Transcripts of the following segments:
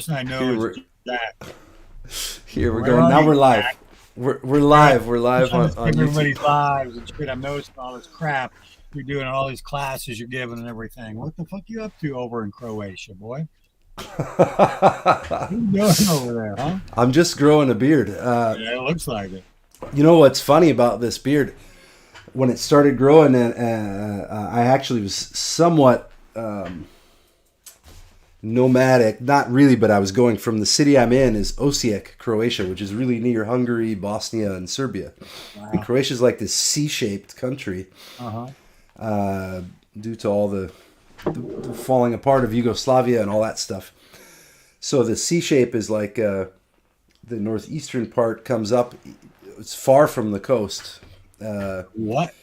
I know Here is we're Jack. here we're Where going. are Now you, we're live. Jack? We're Good. live. We're I'm live trying to on save YouTube. everybody's lives and shit. I'm noticing all this crap you're doing, all these classes you're giving and everything. What the fuck you up to over in Croatia, boy? What are you doing over there, huh? I'm just growing a beard. Yeah, it looks like it. You know what's funny about this beard? When it started growing, and I actually was somewhat nomadic. Not really, but I was going from the city I'm in is Osijek, Croatia, which is really near Hungary, Bosnia, and Serbia. And Wow. Croatia's like this C-shaped country Uh-huh. uh, due to all the falling apart of Yugoslavia and all that stuff. So the C shape is like the northeastern part comes up. It's far from the coast. Uh, What?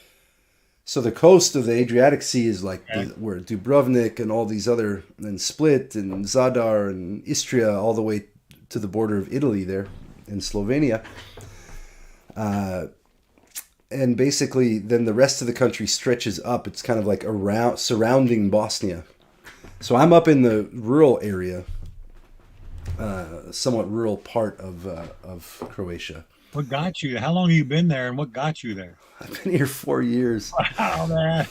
so the coast of the Adriatic Sea is like Okay. where Dubrovnik and all these other, and Split and Zadar and Istria, all the way to the border of Italy there in Slovenia. And basically, then the rest of the country stretches up. It's kind of like around surrounding Bosnia. So I'm up in the rural area, somewhat rural part of Croatia. What got you? How long have you been there and what got you there? I've been here 4 years. Wow, man.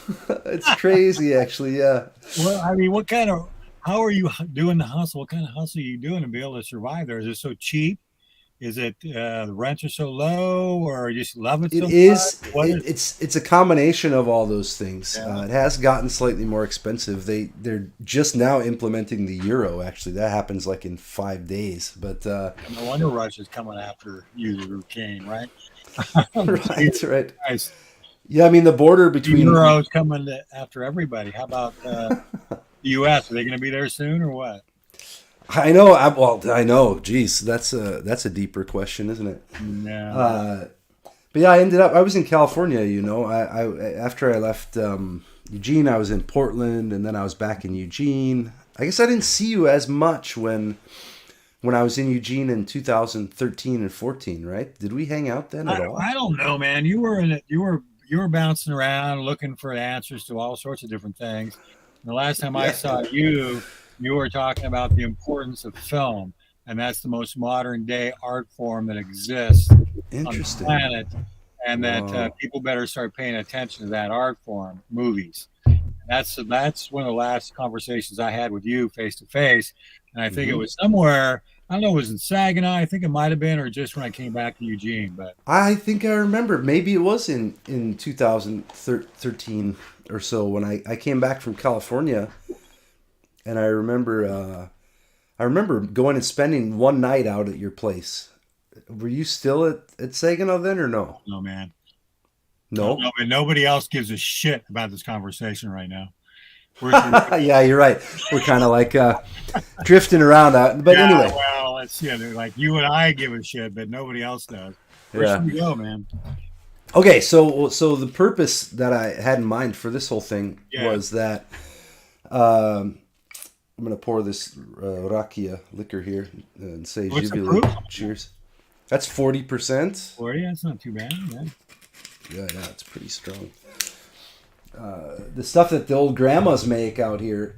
It's crazy, actually. Yeah. Well, I mean, what kind of, how are you doing the hustle? What kind of hustle are you doing to be able to survive there? Is it so cheap? Is it the rents are so low, or you just love it It so much? is. What is? It's a combination of all those things. Yeah, It has gotten slightly more expensive. They're just now implementing the euro. Actually, that happens like in 5 days. But no wonder Russia's coming after you, Eugene, right? right, Jesus right. Christ. Yeah, I mean the border The between. euro's coming after everybody. How about the U.S.? Are they going to be there soon, or what? I know. I know. Geez, that's a deeper question, isn't it? No. Uh, but yeah, I ended up. I was in California. I after I left Eugene, I was in Portland, and then I was back in Eugene. I guess I didn't see you as much when I was in Eugene in 2013 and 14, right? Did we hang out then at all? I don't know, man. You were in it. You were bouncing around looking for answers to all sorts of different things. And the last time I Yeah. saw you, you were talking about the importance of film, and that's the most modern day art form that exists on the Interesting. planet, and that Wow. people better start paying attention to that art form, movies. And that's one of the last conversations I had with you face to face, and I think it Hmm. was somewhere. I don't know. It was in Saginaw. I think it might have been, or just when I came back to Eugene. But I think I remember. Maybe it was in 2013 or so when I came back from California, and I remember going and spending one night out at your place. Were you still at Saginaw then or no? no, man. No, No. no, but nobody else gives a shit about this conversation right now. We're Yeah, you're right. We're kind of like drifting around out. But yeah, anyway, well, let's see. Like you and I give a shit, but nobody else does. Where should yeah. we go, man? Okay, so the purpose that I had in mind for this whole thing Yeah. was that um, I'm gonna pour this rakia liquor here and say What's the Jibili. proof on that? Cheers. That's 40%. 40? That's not too bad. Yeah. Yeah, it's pretty strong. The stuff that the old grandmas make out here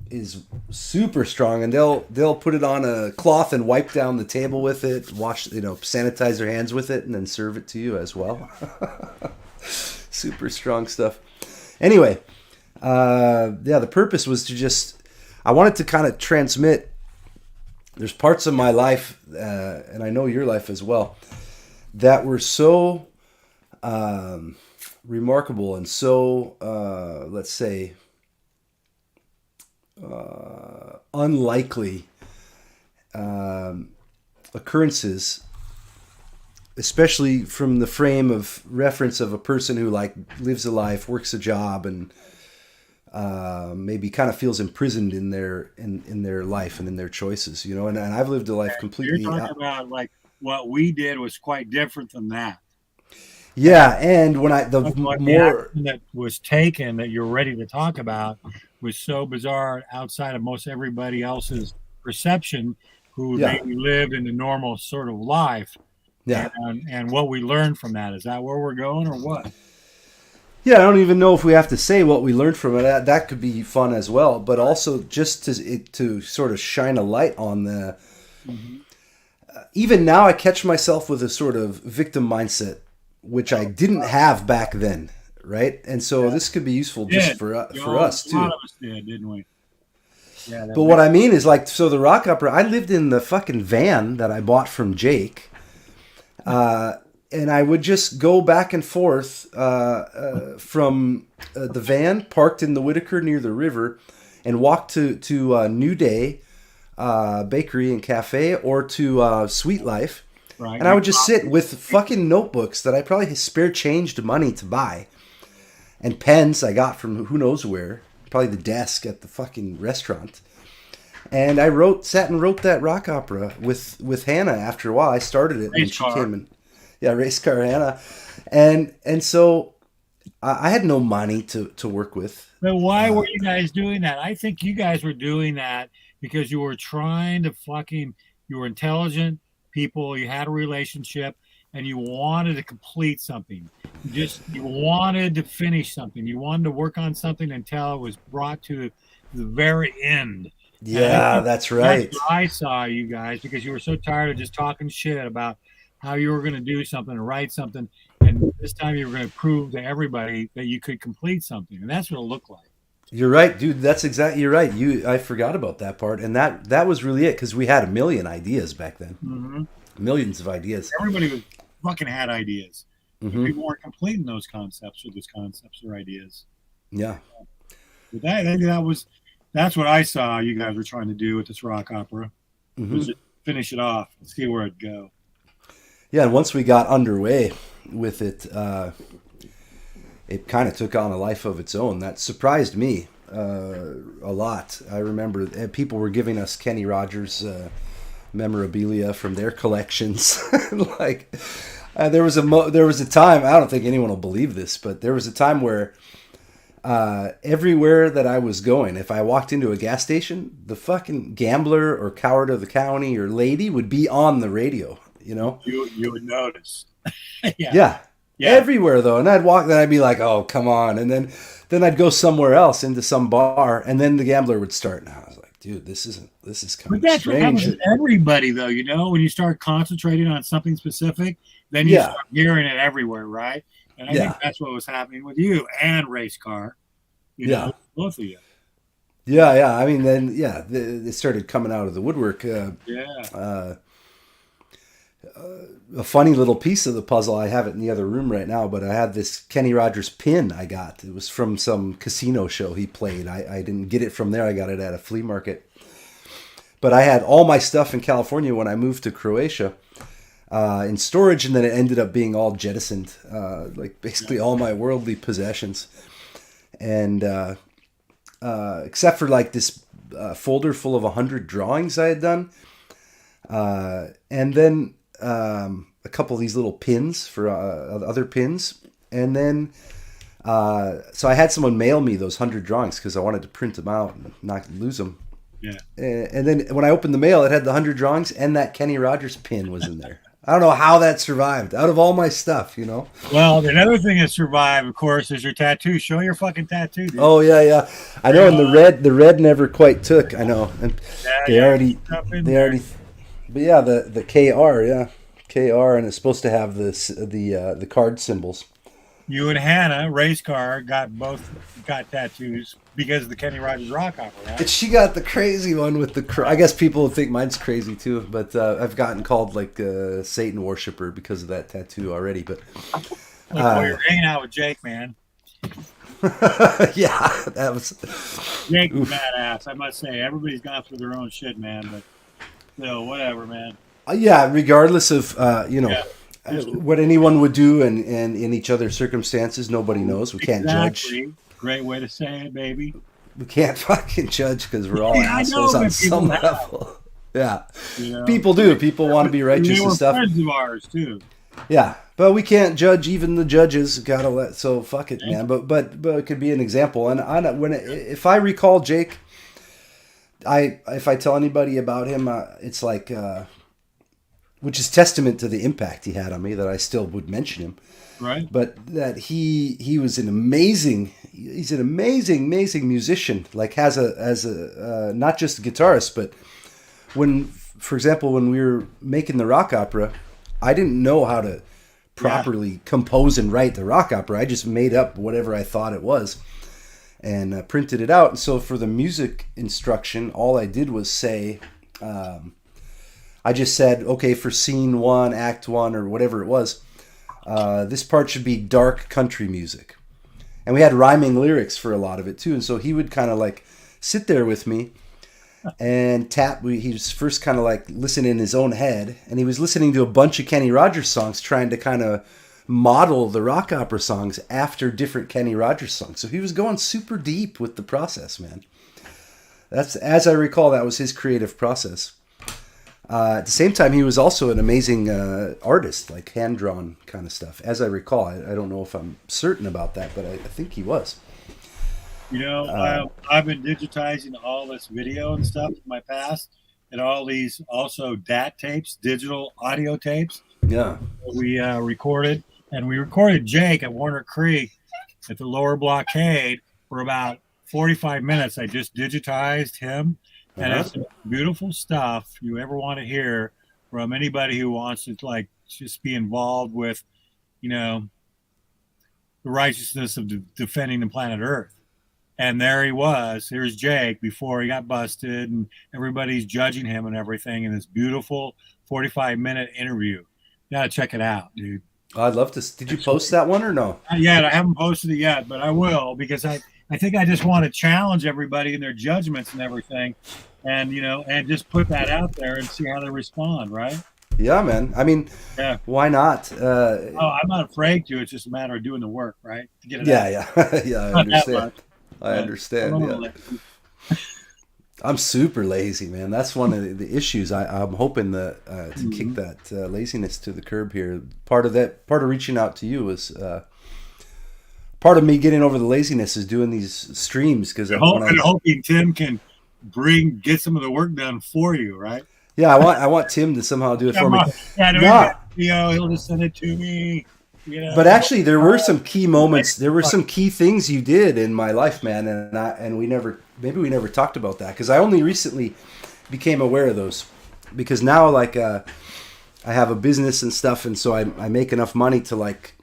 is super strong, and they'll put it on a cloth and wipe down the table with it, wash, sanitize their hands with it, and then serve it to you as well. Super strong stuff. Anyway, yeah, the purpose was to just I wanted to kind of transmit. There's parts of my life, and I know your life as well, that were so remarkable and so let's say unlikely occurrences, especially from the frame of reference of a person who like lives a life, works a job, and maybe kind of feels imprisoned in their life and in their choices, and I've lived a life You're completely talking about like what we did was quite different than that. And yeah, and when I the what the more action that was taken that you're ready to talk about was so bizarre outside of most everybody else's perception who yeah, maybe lived in the normal sort of life yeah. and what we learned from that. Is that where we're going or what? Yeah, I don't even know if we have to say what we learned from it. That could be fun as well, but also just to sort of shine a light on the. Mm-hmm. Even now, I catch myself with a sort of victim mindset, which I didn't have back then, right? And so this could be useful just for us too. A lot of us did, didn't we? Yeah. But what I mean is, like, so the rock opera. I lived in the fucking van that I bought from Jake. And I would just go back and forth from the van parked in the Whitaker near the river and walk to New Day Bakery and Cafe or to Sweet Life. Right. And I would just sit with fucking notebooks that I probably spare changed money to buy and pens I got from who knows where, probably the desk at the fucking restaurant. And I sat and wrote that rock opera with Hannah after a while. I started it when she came in. Yeah, race car Hannah. And so I had no money to work with. But why were you guys doing that? I think you guys were doing that because you were trying to you were intelligent people, you had a relationship, and you wanted to complete something. You wanted to finish something. You wanted to work on something until it was brought to the very end. Yeah, that's right. That's what I saw you guys because you were so tired of just talking shit about how you were going to do something or write something, and this time you were going to prove to everybody that you could complete something, and that's what it looked like. You're right, dude. You're right. I forgot about that part, and that was really it because we had a million ideas back then. Mm-hmm. Millions of ideas. Everybody fucking had ideas. Mm-hmm. People weren't completing those concepts or ideas. Yeah. But that's what I saw you guys were trying to do with this rock opera. Mm-hmm. Was just finish it off and see where it'd go. Yeah, and once we got underway with it, it kind of took on a life of its own. That surprised me a lot. I remember people were giving us Kenny Rogers memorabilia from their collections. There was a time, I don't think anyone will believe this, but there was a time where everywhere that I was going, if I walked into a gas station, the fucking Gambler or Coward of the County or Lady would be on the radio. You know, you would notice. Yeah. Everywhere though, and I'd be like, oh come on, and then I'd go somewhere else into some bar, and then the Gambler would start, and I was like, dude, this is kind of strange. But that's what happens to everybody though, you know, when you start concentrating on something specific, then you start hearing it everywhere, right? And I think that's what was happening with you and Race Car. You know, both of you. Yeah. I mean, then they started coming out of the woodwork. A funny little piece of the puzzle. I have it in the other room right now, but I had this Kenny Rogers pin I got. It was from some casino show he played. I didn't get it from there. I got it at a flea market. But I had all my stuff in California when I moved to Croatia in storage, and then it ended up being all jettisoned, like basically all my worldly possessions. And except for like this folder full of 100 drawings I had done. And then a couple of these little pins for other pins. And then so I had someone mail me those 100 drawings because I wanted to print them out and not lose them. Yeah. And then when I opened the mail, it had the 100 drawings and that Kenny Rogers pin was in there. I don't know how that survived out of all my stuff, you know? Well, another thing that survived, of course, is your tattoo. Show your fucking tattoo, dude. Oh, yeah. I know, and the red never quite took, I know. And they already, but yeah, the KR, KR, and it's supposed to have the card symbols. You and Hannah, Race Car, got tattoos because of the Kenny Rogers rock opera, right? And she got the crazy one with the. I guess people would think mine's crazy too, but I've gotten called like a Satan worshiper because of that tattoo already. But you're hanging out with Jake, man. Yeah, that was. Jake was badass, I must say. Everybody's gone through their own shit, man. But still, whatever, man. Yeah, regardless of what anyone would do and in each other's circumstances, nobody knows. We can't judge. Great way to say it, baby. We can't fucking judge because we're all assholes on some level. Yeah, people do. People want to be righteous and stuff. Friends of ours too. Yeah, but we can't judge even the judges. Gotta let fuck it, man. But it could be an example. And if I recall Jake, if I tell anybody about him, it's like. which is testament to the impact he had on me, that I still would mention him. Right. But that he was an amazing musician. Like as a not just a guitarist, but for example, when we were making the rock opera, I didn't know how to properly compose and write the rock opera. I just made up whatever I thought it was and printed it out. And so for the music instruction, all I did was say, I just said, okay, for scene 1, act 1, or whatever it was, this part should be dark country music. And we had rhyming lyrics for a lot of it too. And so he would kind of like sit there with me and tap. He was first kind of like listening in his own head, and he was listening to a bunch of Kenny Rogers songs, trying to kind of model the rock opera songs after different Kenny Rogers songs. So he was going super deep with the process, man. That's, as I recall, that was his creative process. At the same time, he was also an amazing artist, like hand-drawn kind of stuff. As I recall, I don't know if I'm certain about that, but I think he was. You know, I've been digitizing all this video and stuff in my past, and all these also DAT tapes, digital audio tapes. Yeah. We recorded, and we recorded Jake at Warner Creek at the Lower Blockade for about 45 minutes. I just digitized him, and it's beautiful stuff you ever want to hear from anybody who wants to like just be involved with, you know, the righteousness of defending the planet Earth. And there he was. Here's Jake before he got busted, and everybody's judging him and everything in this beautiful 45-minute interview. You gotta check it out, dude. I'd love to. Did you post that one or no? Not yet. I haven't posted it yet, but I will, because I think I just want to challenge everybody in their judgments and everything, and and just put that out there and see how they respond, right? Yeah, man. I mean, why not? I'm not afraid to. It's just a matter of doing the work, right? To get it out. Yeah. I understand. I understand. Yeah. I'm super lazy, man. That's one of the issues. I'm hoping to kick that laziness to the curb here. Part of reaching out to you is part of me getting over the laziness is doing these streams, because I'm hoping Tim can get some of the work done for you, right? Yeah, I want Tim to somehow do it for me. He'll just send it to me. But actually, there were some key moments. There were some key things you did in my life, man, and we never talked about that, because I only recently became aware of those. Because now, like, I have a business and stuff, and so I make enough money to like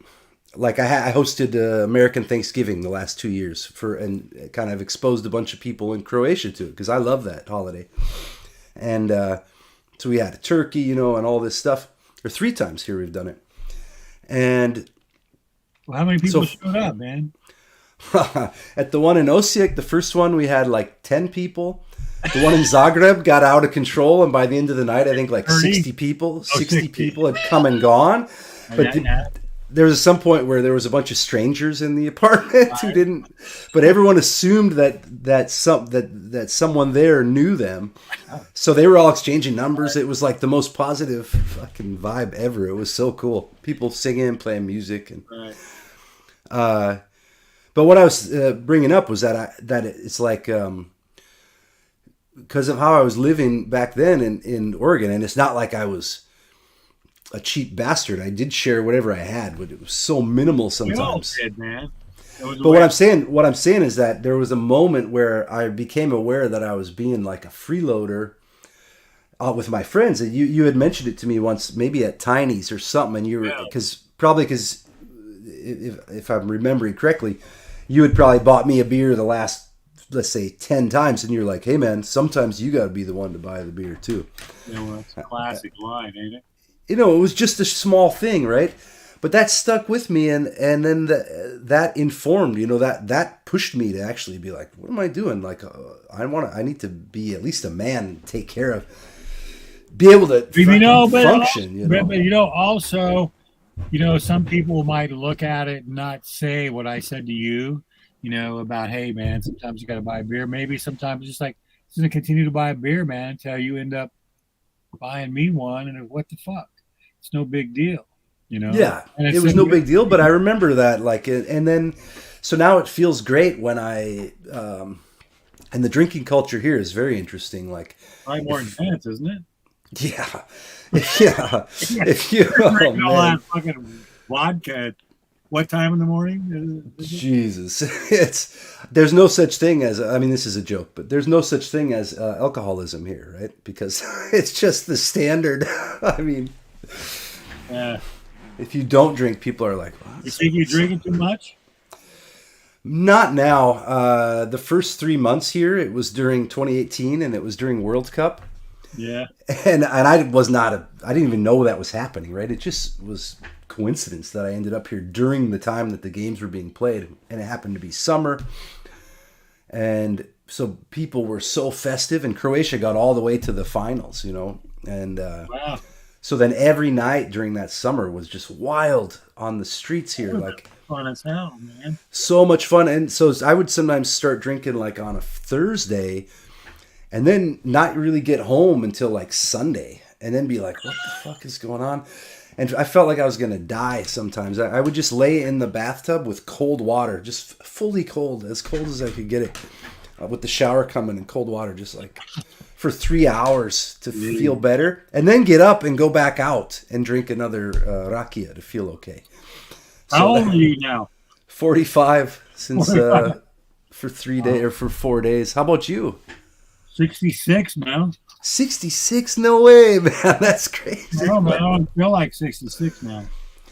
I hosted American Thanksgiving the last 2 years and kind of exposed a bunch of people in Croatia to it, because I love that holiday. And so we had a turkey, and all this stuff. Or 3 times here we've done it. And how many people showed up, man? At the one in Osijek, the first one, we had like 10 people. The one in Zagreb got out of control, and by the end of the night, I think like 60 people had come and gone. But there was some point where there was a bunch of strangers in the apartment who didn't. But everyone assumed that someone there knew them, so they were all exchanging numbers. It was like the most positive fucking vibe ever. It was so cool. People singing, playing music, and but what I was bringing up was that it's like because of how I was living back then in Oregon, and it's not like I was a cheap bastard. I did share whatever I had, but it was so minimal sometimes. We all did, man. But what I'm saying is that there was a moment where I became aware that I was being like a freeloader with my friends. And you had mentioned it to me once, maybe at Tiny's or something, and you were because if I'm remembering correctly, you had probably bought me a beer the last, let's say, 10 times, and you're like, hey man, sometimes you got to be the one to buy the beer too. That's a classic line, ain't it? It was just a small thing, right? But that stuck with me, and then that informed, that pushed me to actually be like, what am I doing? Like, I need to be at least a man, take care of, be able to function. But also, some people might look at it and not say what I said to you, about, hey man, sometimes you got to buy a beer. Maybe sometimes it's just like, just gonna continue to buy a beer, man, until you end up buying me one, and what the fuck? It's no big deal, Yeah, it was no big deal, but I remember that, like, and then, so now it feels great when and the drinking culture here is very interesting. Like, probably more intense, isn't it? Yeah. Yeah. If you, You're oh drinking all man, that fucking vodka at what time in the morning? Is it? Jesus, there's no such thing as, I mean, this is a joke, but there's no such thing as alcoholism here, right? Because it's just the standard. I mean, Yeah. if you don't drink, people are like, well, You think you're drinking too much? not now. The first 3 months here, it was during 2018 and it was during World Cup. Yeah. And I was not I didn't even know that was happening, right? It just was coincidence that I ended up here during the time that the games were being played, and it happened to be summer. And so people were so festive, and Croatia got all the way to the finals, you know. And Wow. so then every night during that summer was just wild on the streets here, like Fun as hell, man. so much fun. And so I would sometimes start drinking like on a Thursday and then not really get home until like Sunday and then be like, what the fuck is going on? And I felt like I was going to die sometimes. I would just lay in the bathtub with cold water, just fully cold, as cold as I could get it, with the shower coming and cold water, just like for 3 hours to feel better. And then get up and go back out and drink another rakia to feel okay. So How old are you now? 45 since 45. for 3 days or for 4 days. How about you? 66, man. 66? No way, man. That's crazy. No, man, I don't feel like 66 now.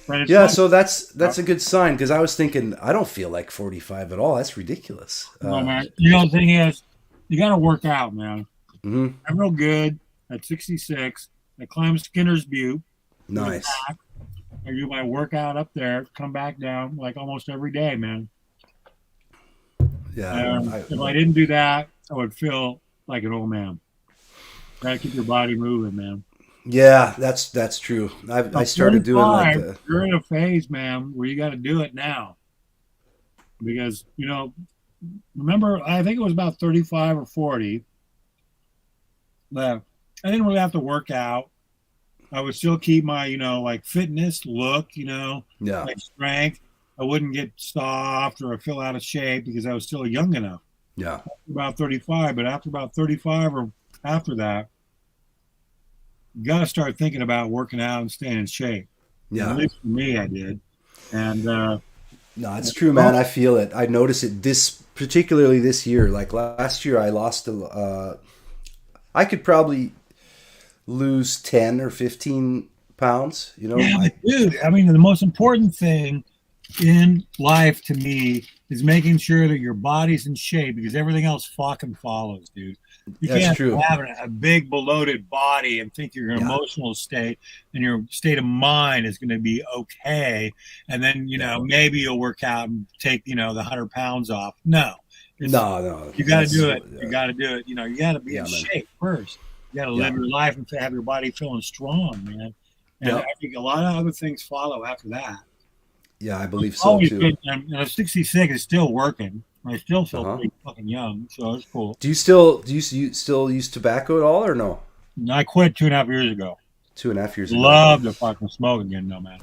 But it's Yeah, fun. so that's a good sign because I was thinking I don't feel like 45 at all. That's ridiculous. No, man. You know, the thing is, you got to work out, man. Mhm. I'm real good at 66. I climb Skinner's Butte. Nice. I do my workout up there, come back down like almost every day, man. Yeah. If I didn't do that, I would feel like an old man. Got to keep your body moving, man. Yeah, that's true. I started doing like 45, you're in a phase, man, where you got to do it now. Because, you know, remember, I think it was about 35 or 40 that I didn't really have to work out. I would still keep my, you know, like fitness look, you know, yeah. like strength. I wouldn't get soft or feel out of shape because I was still young enough. Yeah. About 35, but after about 35 or after that, you got to start thinking about working out and staying in shape. Yeah. At least for me, I did. And no, it's true, man. I feel it. I notice it particularly this year. Like last year, I lost I could probably lose 10 or 15 pounds, you know. yeah, dude, I mean, the most important thing in life to me is making sure that your body's in shape because everything else fucking follows, dude. You That's can't true. have a big bloated body and think your emotional state and your state of mind is going to be okay, and then you know maybe you'll work out and take the 100 pounds off. No, No. you got to do it. You got to do it. You know, you got to be in man. shape first. You got to live your life and have your body feeling strong, man. And I think a lot of other things follow after that. Yeah, I believe so too. And 66 is still working. I still feel pretty fucking young, so it's cool. Do you still use tobacco at all or no? I quit 2.5 years ago. 2.5 years ago. Love to fucking smoke again, though, man.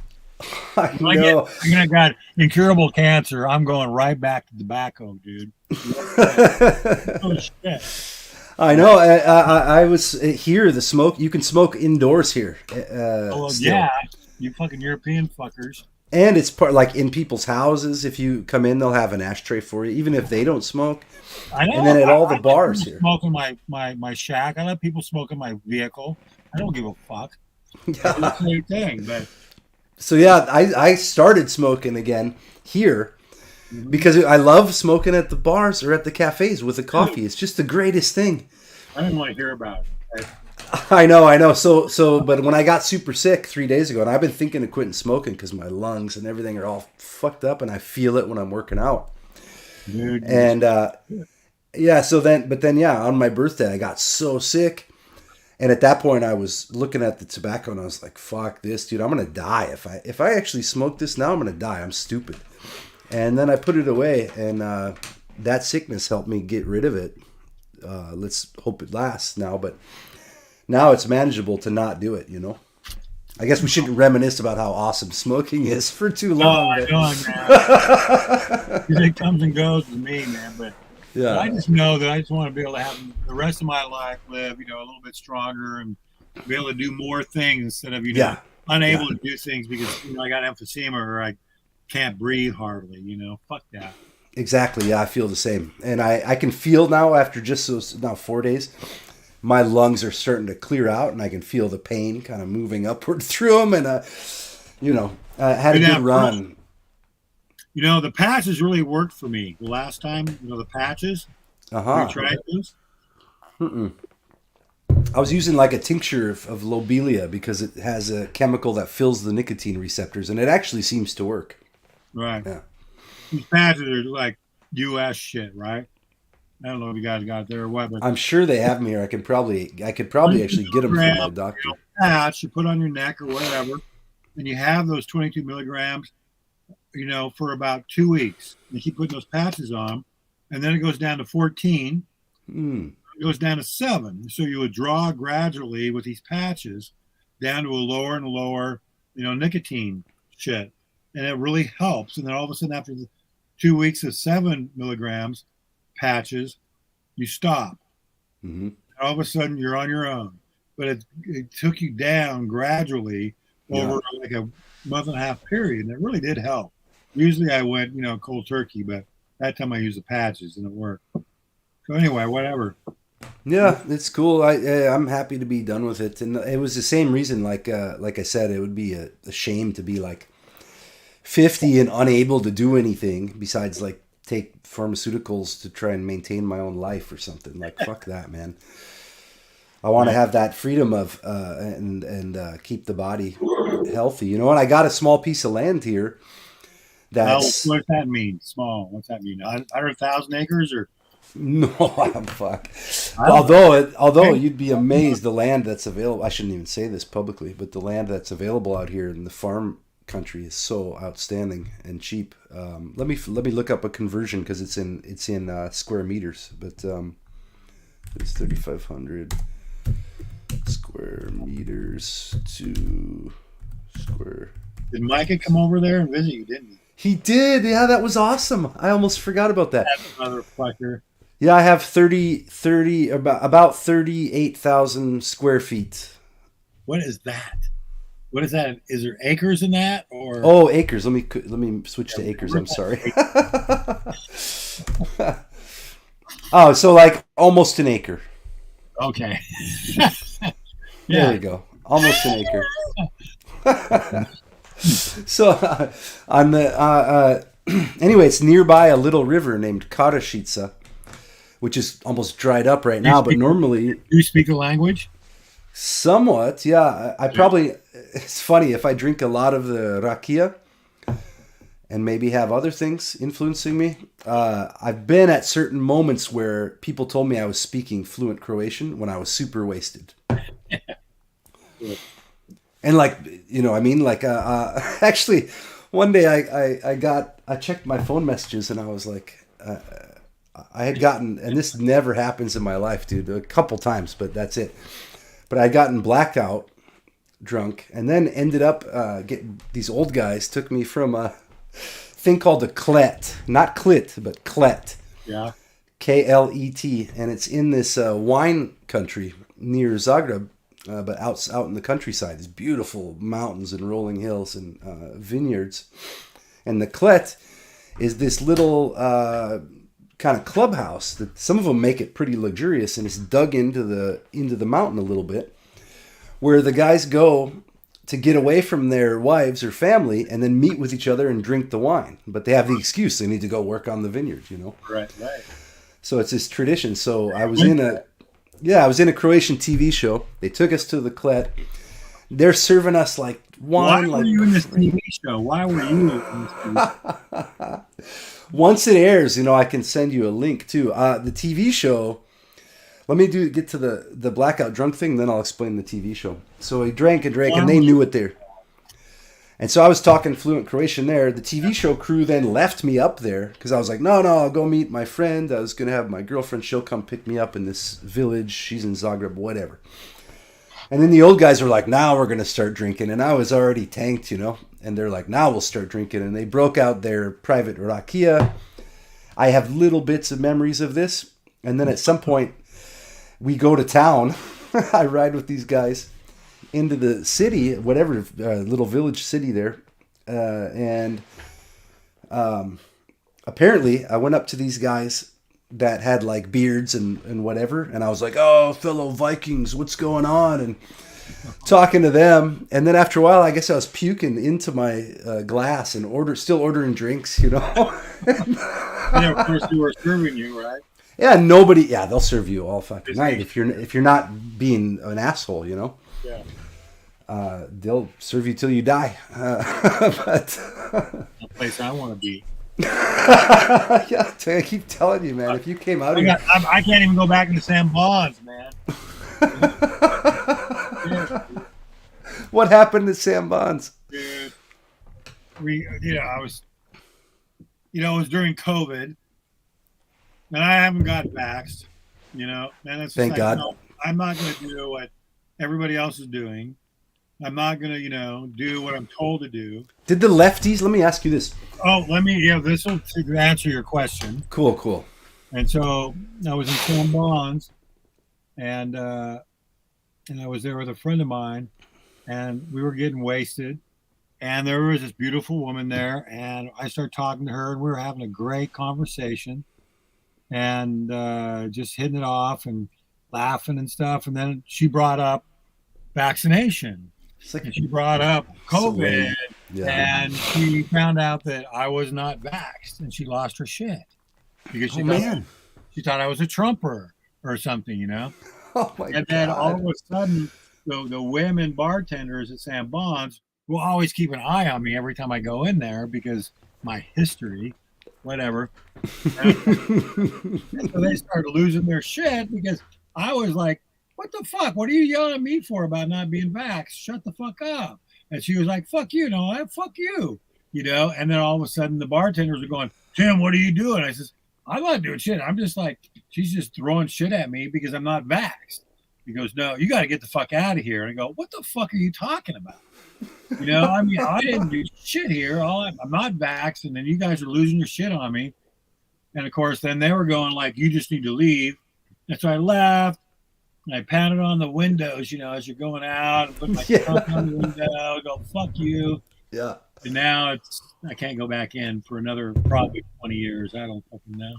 I know. I got incurable cancer. I'm going right back to tobacco, dude. Oh shit. I know. I was here. The smoke. You can smoke indoors here. Yeah, you fucking European fuckers. And it's part like in people's houses. If you come in, they'll have an ashtray for you, even if they don't smoke. I know. And then at all the I bars here, smoking my shack. I let people smoke in my vehicle. I don't give a fuck. Yeah. It's the same thing, but. So yeah, I started smoking again here because I love smoking at the bars or at the cafes with the coffee. It's just the greatest thing. I didn't want to hear about it. I know. So, but when I got super sick 3 days ago, and I've been thinking of quitting smoking because my lungs and everything are all fucked up, and I feel it when I'm working out. Dude. And yeah, on my birthday, I got so sick, and at that point, I was looking at the tobacco, and I was like, "Fuck this, dude! I'm gonna die if I actually smoke this now. I'm gonna die. I'm stupid." And then I put it away, and that sickness helped me get rid of it. Let's hope it lasts now, but. Now it's manageable to not do it, you know? I guess we shouldn't reminisce about how awesome smoking is for too long. I know, man. It comes and goes with me, man. But I just know that I just want to be able to have the rest of my life live, a little bit stronger and be able to do more things instead of Yeah. unable Yeah. to do things because I got emphysema or I can't breathe hardly. Fuck that. Exactly. Yeah, I feel the same. And I can feel now after just those now 4 days, my lungs are starting to clear out and I can feel the pain kind of moving upward through them. And, I had a good run. The patches really worked for me the last time. The patches. Have you tried those? Mm-mm. I was using like a tincture of lobelia because it has a chemical that fills the nicotine receptors, and it actually seems to work. Right. Yeah. These patches are like U.S. shit, right? I don't know if you guys got it there or what, but I'm sure they have them here. I could probably actually get them from my doctor. Patch you put on your neck or whatever, and you have those 22 milligrams, for about 2 weeks. You keep putting those patches on, and then it goes down to 14. It goes down to 7. So you withdraw gradually with these patches down to a lower and lower, nicotine shit. And it really helps. And then all of a sudden, after the 2 weeks of 7 milligrams patches, you stop. Mm-hmm. All of a sudden, you're on your own. But it took you down gradually over like a month and a half period. And it really did help. Usually I went, cold turkey, but that time I used the patches and it worked. So anyway, whatever. Yeah, it's cool. I'm happy to be done with it, and it was the same reason. Like I said, it would be a shame to be like 50 and unable to do anything besides like take pharmaceuticals to try and maintain my own life or something. Like fuck that, man. I want to have that freedom of and keep the body healthy. And I got a small piece of land here. That's what does that mean? Small. What's that mean? 100,000 acres or? No, fuck. Although you'd be amazed the land that's available. I shouldn't even say this publicly, but the land that's available out here in the farm country is so outstanding and cheap. Let me look up a conversion because it's in square meters, but it's 3,500 square meters to square. Did Micah come over there and visit you? Didn't he? He did. Yeah, that was awesome. I almost forgot about that. That's another fucker. Yeah, I have about 38,000 square feet. What is that? What is that? Is there acres in that or? Oh, acres. Let me switch to acres. I'm sorry. Oh, so like almost an acre. Okay. There we go. Almost an acre. So on the anyway, it's nearby a little river named Karashitsa, which is almost dried up right now. But normally, do you speak the language? Somewhat, yeah. I probably. It's funny if I drink a lot of the rakia, and maybe have other things influencing me. I've been at certain moments where people told me I was speaking fluent Croatian when I was super wasted. And like, actually, one day I checked my phone messages and I was like, I had gotten, and this never happens in my life, dude, a couple times, but that's it. But I'd gotten blacked out, drunk, and then ended up getting, these old guys took me from a thing called the Klet, not Klit, but Klet. Yeah. Klet, and it's in this wine country near Zagreb. But out in the countryside, these beautiful mountains and rolling hills and vineyards. And the Klet is this little kind of clubhouse that some of them make it pretty luxurious, and it's dug into the mountain a little bit, where the guys go to get away from their wives or family and then meet with each other and drink the wine. But they have the excuse they need to go work on the vineyard, Right. So it's this tradition. So I was in a Croatian TV show. They took us to the Klet. They're serving us like wine. Why were you in this TV show? Why were you in this TV show? Once it airs, I can send you a link too. The TV show. Let me get to the blackout drunk thing, then I'll explain the TV show. So he drank and drank, and they knew it there. And so I was talking fluent Croatian there. The TV show crew then left me up there because I was like, no, I'll go meet my friend. I was going to have my girlfriend. She'll come pick me up in this village. She's in Zagreb, whatever. And then the old guys were like, now we're going to start drinking. And I was already tanked, And they're like, now we'll start drinking. And they broke out their private rakia. I have little bits of memories of this. And then at some point, we go to town. I ride with these guys. into the city, whatever little village city there, and apparently I went up to these guys that had like beards and whatever, and I was like, "Oh, fellow Vikings, what's going on?" and talking to them, and then after a while, I guess I was puking into my glass and still ordering drinks, you know. And of course, they were serving you, right? Yeah, nobody. Yeah, they'll serve you all fucking night if you're not being an asshole, you know. Yeah. They'll serve you till you die. But The place I want to be. yeah, I keep telling you, man. If you came out here, I can't even go back into Sam Bonds, man. What happened to Sam Bonds? Dude, I was, it was during COVID, and I haven't got vaxxed, and it's Thank God. No, I'm not going to do what everybody else is doing. I'm not going to, do what I'm told to do. Did the lefties? Let me ask you this. Oh, this will answer your question. Cool. And so I was in Sam Bonds, and I was there with a friend of mine, and we were getting wasted, and there was this beautiful woman there, and I started talking to her, and we were having a great conversation, and just hitting it off and laughing and stuff. And then she brought up vaccination, and she brought up COVID, and she found out that I was not vaxxed, and she lost her shit because she thought I was a Trumper or something, Oh my and then all of a sudden, the women bartenders at Sam Bonds will always keep an eye on me every time I go in there because my history, whatever. And so they started losing their shit because I was like, "What the fuck? What are you yelling at me for about not being vaxxed? Shut the fuck up!" And she was like, "Fuck you, no, fuck you," And then all of a sudden, the bartenders are going, "Tim, what are you doing?" I says, "I'm not doing shit. I'm just like, she's just throwing shit at me because I'm not vaxxed." He goes, "No, you got to get the fuck out of here." And I go, "What the fuck are you talking about?" I didn't do shit here. I'm not vaxxed, and then you guys are losing your shit on me. And of course, then they were going like, "You just need to leave." And so I left, and I pounded on the windows, as you're going out, and put my thumb on the window, go, "Fuck you." Yeah. And now I can't go back in for another probably 20 years. I don't fucking know.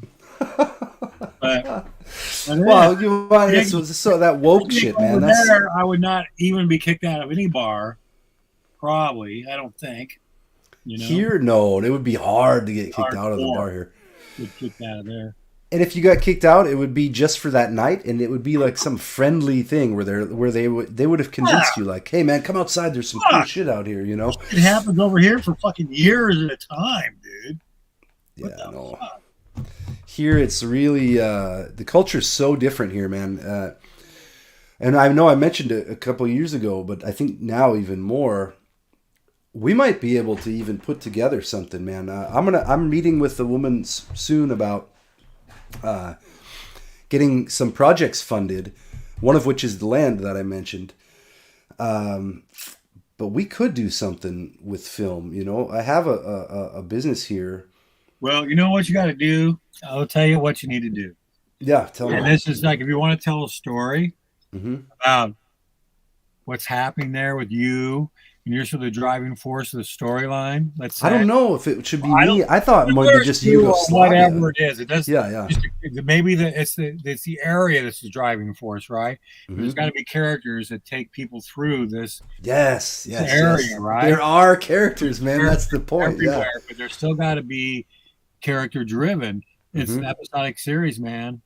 But so that woke shit, man. I would not even be kicked out of any bar. Probably, I don't think. Here, no, it would be hard to get kicked out of the bar here. Get kicked out of there. And if you got kicked out, it would be just for that night, and it would be like some friendly thing where they would have convinced you, like, "Hey, man, come outside. There's some cool shit out here," It happens over here for fucking years at a time, dude. Fuck? Here, it's really the culture is so different here, man. And I know I mentioned it a couple of years ago, but I think now even more. We might be able to even put together something, man. I'm meeting with a woman soon about getting some projects funded, one of which is the land that I mentioned. But we could do something with film. I have a business here. Well, you know what you got to do? I'll tell you what you need to do. Yeah, tell me. And this is like, if you want to tell a story about what's happening there with you, and you're sort of the driving force of the storyline. Let's say. I don't know if it should be me. I thought it might be just you. Whatever it is, it does. Yeah. Maybe it's the area that's the driving force, right? There's got to be characters that take people through this. Yes. Area, right? There are characters, man. That's the point. Everywhere, but there's still got to be character driven. It's an episodic series, man.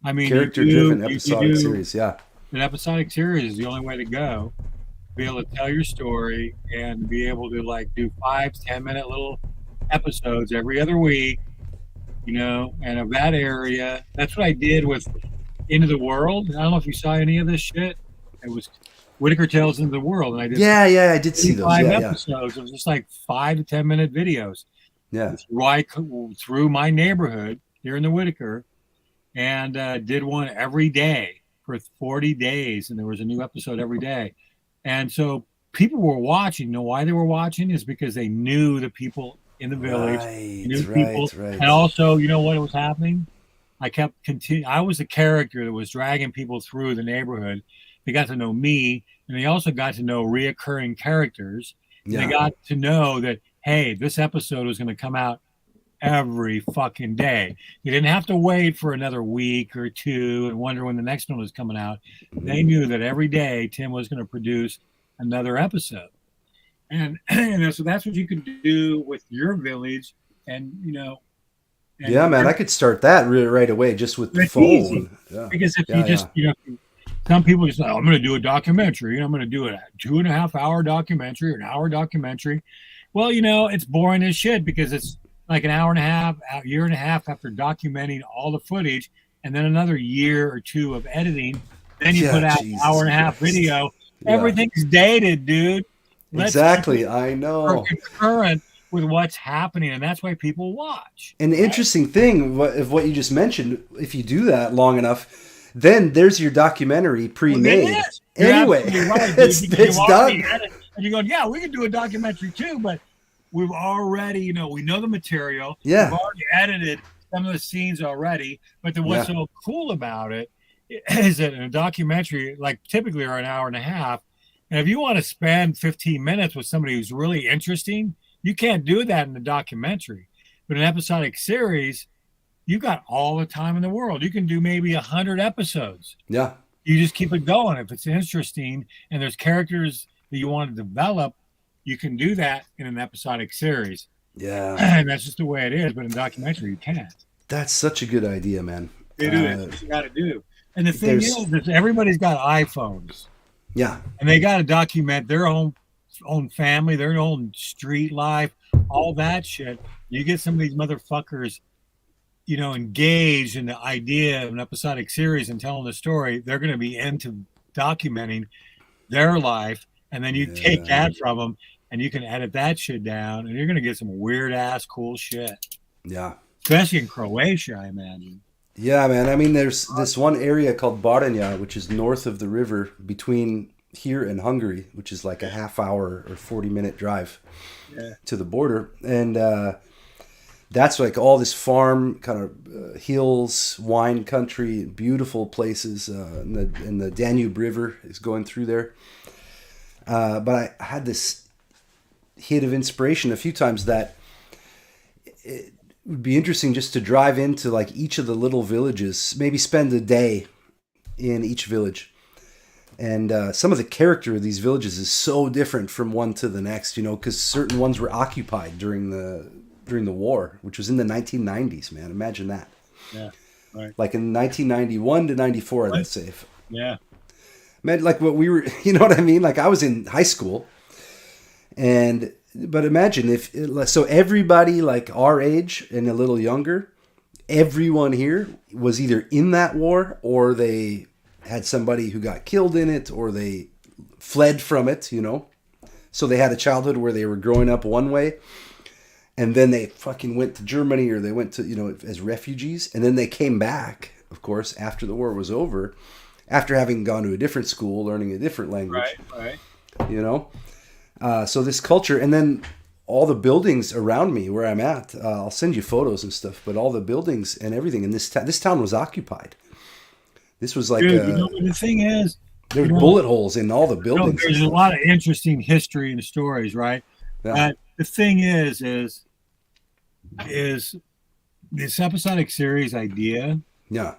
I mean, character driven episodic series. Yeah. An episodic series is the only way to go. Be able to tell your story and be able to like do 5-10 minute little episodes every other week, and of that area. That's what I did with Into the World. I don't know if you saw any of this shit. It was Whitaker Tales Into the World, and I did I did see those. 5 episodes. It was just like 5 to 10 minute videos. Yeah, through my neighborhood here in the Whitaker, and did one every day for 40 days, and there was a new episode every day. And so people were watching. You know why they were watching is because they knew the people in the village, right. And also, you know what was happening? I kept I was the character that was dragging people through the neighborhood they got to know me, and they also got to know reoccurring characters. And they Yeah. got to know that, hey, this episode was going to come out every fucking day. You didn't have to wait for another week or two and wonder when the next one was coming out. They knew that every day Tim was going to produce another episode. And, so that's what you can do with your village. And, and Yeah, man, I could start that right away just with the it's phone. easy. Yeah. Because if Yeah, you just, yeah. some people just say, oh, I'm going to do a documentary, and I'm going to do a 2.5 hour documentary or an hour documentary. Well, it's boring as shit because it's like an hour and a half, a year and a half after documenting all the footage, and then another year or two of editing. Then you put out an Jesus hour and a half Christ. video. Yeah. Everything's dated, dude. Exactly, I know. Current with what's happening, and that's why people watch. And the interesting thing of what you just mentioned, if you do that long enough, then there's your documentary pre-made. Well, anyway, right, it's done. And you're going, yeah, we can do a documentary too, but we've already, we know the material. Yeah. We've already edited some of the scenes already. But then what's so cool about it is that in a documentary, like typically are an hour and a half, and if you want to spend 15 minutes with somebody who's really interesting, you can't do that in a documentary. But an episodic series, you've got all the time in the world. You can do maybe 100 episodes. Yeah. You just keep it going. If it's interesting and there's characters that you want to develop, you can do that in an episodic series. Yeah. And that's just the way it is. But in documentary, you can't. That's such a good idea, man. You do it. What you got to do. And the thing is everybody's got iPhones. Yeah. And they got to document their own family, their own street life, all that shit. You get some of these motherfuckers, engaged in the idea of an episodic series and telling the story, they're going to be into documenting their life. And then you take that from them and you can edit that shit down and you're going to get some weird ass cool shit. Yeah. Especially in Croatia, I imagine. Yeah, man. I mean, there's this one area called Baranja, which is north of the river between here and Hungary, which is like a half hour or 40-minute drive to the border. And that's like all this farm kind of hills, wine country, beautiful places. And the Danube River is going through there. But I had this hit of inspiration a few times that it would be interesting just to drive into like each of the little villages, maybe spend a day in each village. And some of the character of these villages is so different from one to the next, because certain ones were occupied during the war, which was in the 1990s, man. Imagine that. Yeah, right. Like in 1991 to 94, let's say. Yeah. Man, like what we were, you know what I mean? Like I was in high school, but imagine so everybody like our age and a little younger, everyone here was either in that war or they had somebody who got killed in it or they fled from it, So they had a childhood where they were growing up one way and then they fucking went to Germany or they went to, as refugees. And then they came back, of course, after the war was over, after having gone to a different school, learning a different language. Right. So this culture, and then all the buildings around me where I'm at, I'll send you photos and stuff, but all the buildings and everything in this town was occupied. This was like, dude, the thing is, there were bullet holes in all the buildings. There's a lot of interesting history and stories, right? Yeah. The thing is this episodic series idea. Yeah.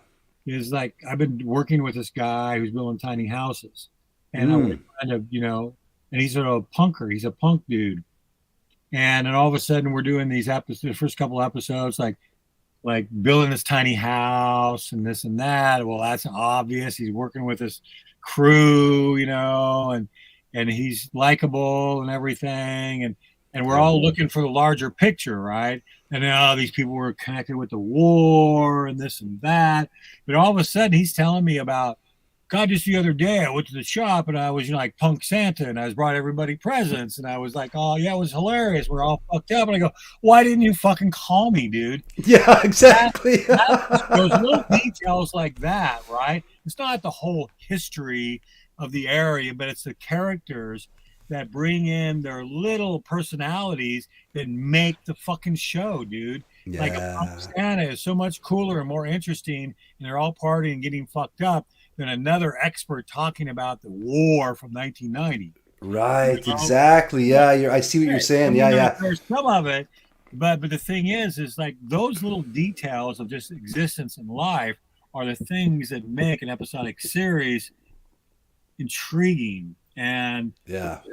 Is like I've been working with this guy who's building tiny houses, and I was kind of, and he's a punker. He's a punk dude, and then all of a sudden we're doing these episodes, the first couple episodes, like building this tiny house and this and that. Well, that's obvious. He's working with this crew, and he's likable and everything, and we're all looking for the larger picture, right? And then these people were connected with the war and this and that. But all of a sudden, he's telling me about, God, just the other day, I went to the shop and I was like punk Santa and I was brought everybody presents. And I was like, oh, yeah, it was hilarious. We're all fucked up. And I go, why didn't you fucking call me, dude? Yeah, exactly. Those little details like that, right? It's not the whole history of the area, but it's the characters that bring in their little personalities that make the fucking show, dude. Yeah. Like a punk Santa is so much cooler and more interesting, and they're all partying and getting fucked up than another expert talking about the war from 1990. Right, You know? exactly. Yeah, I see what you're saying. Yeah. There's some of it, but the thing is like those little details of just existence and life are the things that make an episodic series intriguing, and that's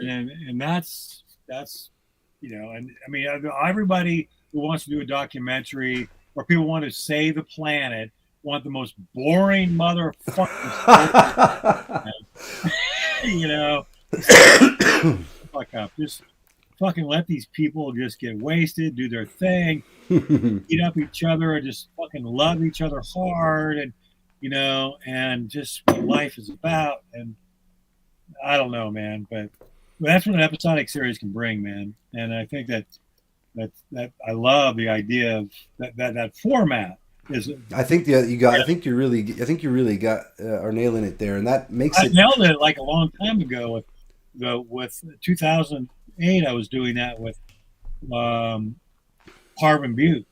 and I mean everybody who wants to do a documentary or people want to save the planet want the most boring motherfuckers. Fuck up. Just fucking let these people just get wasted, do their thing, beat up each other, and just fucking love each other hard, and and just what life is about. And I don't know, man, but that's what an episodic series can bring, man. And I think that I love the idea of that format. I think you really are nailing it there, and that makes I nailed it like a long time ago with 2008. I was doing that with Harvin Butte.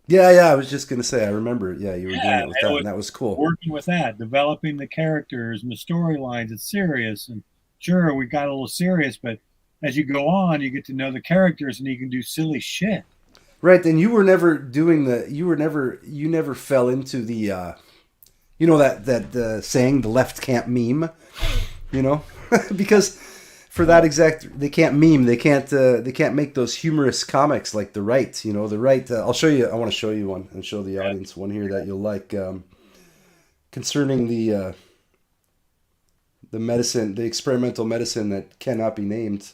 Yeah, I was just gonna say I remember. Yeah, you were doing it with that, and that was cool. Working with that, developing the characters and the storylines. It's serious, and sure, we got a little serious, but as you go on, you get to know the characters, and you can do silly shit. Right, and you never fell into the that saying, the left can't meme, because for that exact, they can't meme, they can't make those humorous comics like the right, the right. I'll show you. I want to show you one and show the audience one here that you'll like, concerning the medicine, the experimental medicine that cannot be named.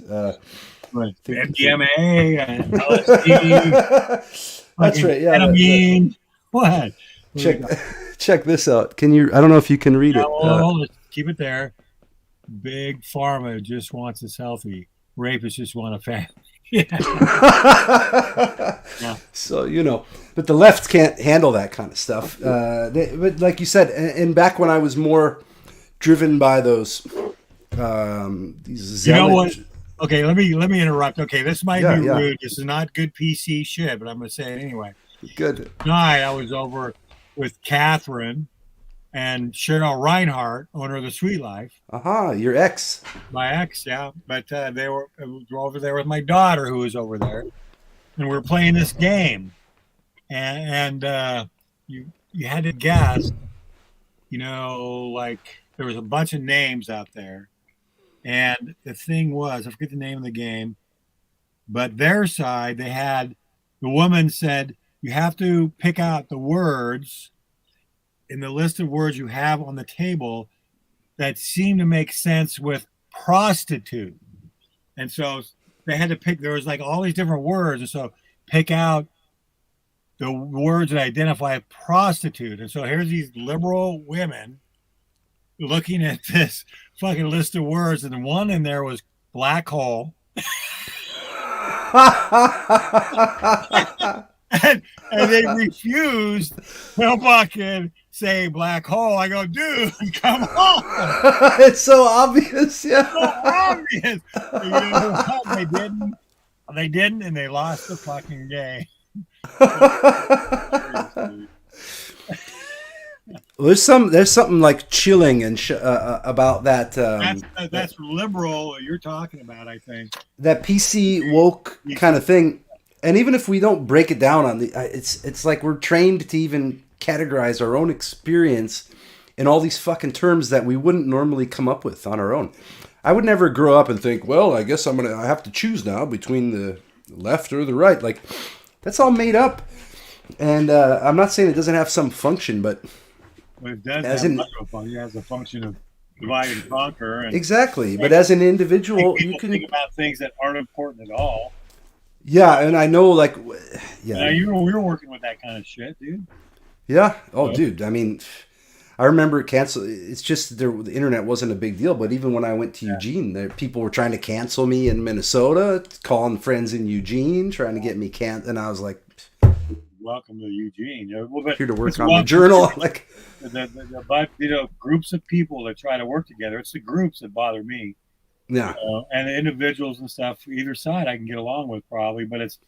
Right. MDMA and LSD. That's right. Yeah. Ketamine. What? Check this out. Can you? I don't know if you can read it. Hold it. Keep it there. Big pharma just wants us healthy. Rapists just want a family. Yeah. So but the left can't handle that kind of stuff. But like you said, and back when I was more driven by those these zealot. Okay, let me interrupt. Okay, this might be rude. This is not good PC shit, but I'm going to say it anyway. Good. Tonight, I was over with Catherine and Cheryl Reinhardt, owner of the Sweet Life. Your ex. My ex, yeah. But they were over there with my daughter, who was over there, and we were playing this game. And you had to guess. Like there was a bunch of names out there. And the thing was, I forget the name of the game, but their side, the woman said, you have to pick out the words in the list of words you have on the table that seem to make sense with prostitute. And so they had to pick, there was like all these different words. And so pick out the words that identify prostitute. And so here's these liberal women looking at this fucking list of words, and one in there was black hole. and they refused to fucking say black hole. I go, dude, come on. It's so obvious. Yeah. So obvious. You know what? They didn't, and they lost the fucking game. Well, there's something like chilling and about that. That's liberal you're talking about, I think. That PC woke kind of thing, and even if we don't break it down on it's like we're trained to even categorize our own experience in all these fucking terms that we wouldn't normally come up with on our own. I would never grow up and think, well, I guess I have to choose now between the left or the right. Like that's all made up, and I'm not saying it doesn't have some function, but. It does it has a function of divide and conquer. And exactly, but as an individual, you can think about things that aren't important at all. Yeah, and I know, like, yeah, we were working with that kind of shit, dude. Yeah. Oh, dude. I mean, I remember It's just the internet wasn't a big deal, but even when I went to Eugene, people were trying to cancel me in Minnesota, calling friends in Eugene, trying to get me and I was like, welcome to Eugene. Here to work on the journal. Like the groups of people that try to work together. It's the groups that bother me. Yeah. And the individuals and stuff, either side I can get along with probably, but it's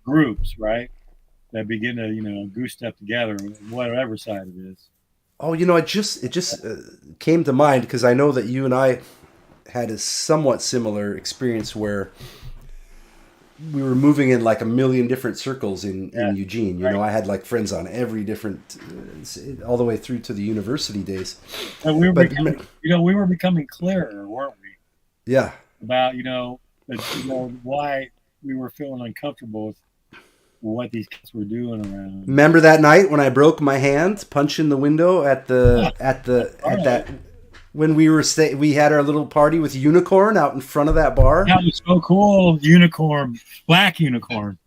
groups, right? That begin to, goose step together, whatever side it is. Oh, it just came to mind because I know that you and I had a somewhat similar experience where we were moving in like a million different circles in Eugene. Right. I had like friends on every different, all the way through to the university days. But we were becoming clearer, weren't we? Yeah. About why we were feeling uncomfortable with what these kids were doing around. Remember that night when I broke my hand punching the window at that when we had our little party with Unicorn out in front of that bar. That was so cool. Unicorn, black unicorn.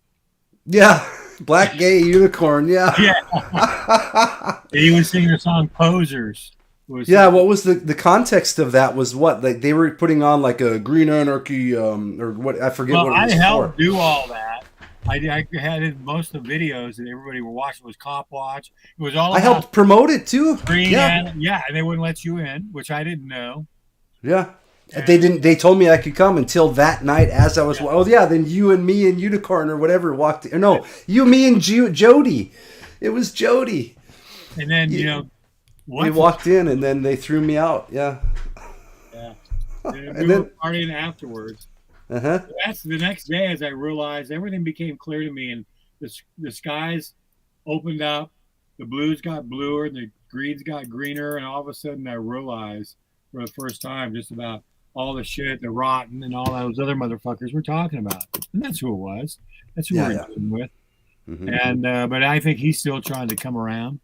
Yeah, black gay unicorn. Yeah. Yeah. He was singing the song "Posers." What was the context of that? Was what, like they were putting on like a Green Anarchy or what? I forget what it was. I helped do all that. I had most of the videos that everybody were watching was Cop Watch. It was all. I helped promote it too. And they wouldn't let you in, which I didn't know. Yeah, and they didn't. They told me I could come until that night as I was. Yeah. Oh yeah, then you and me and Unicorn or whatever walked. Or no, you, me, and Jody. It was Jody. And then we walked in and then they threw me out. Yeah. Yeah. And we were partying afterwards. That's the next day as I realized everything became clear to me, and the skies opened up, the blues got bluer, the greens got greener, and all of a sudden I realized for the first time just about all the shit, the Rotten and all those other motherfuckers we're talking about. And that's who it was. That's who we're dealing with. Mm-hmm. And but I think he's still trying to come around.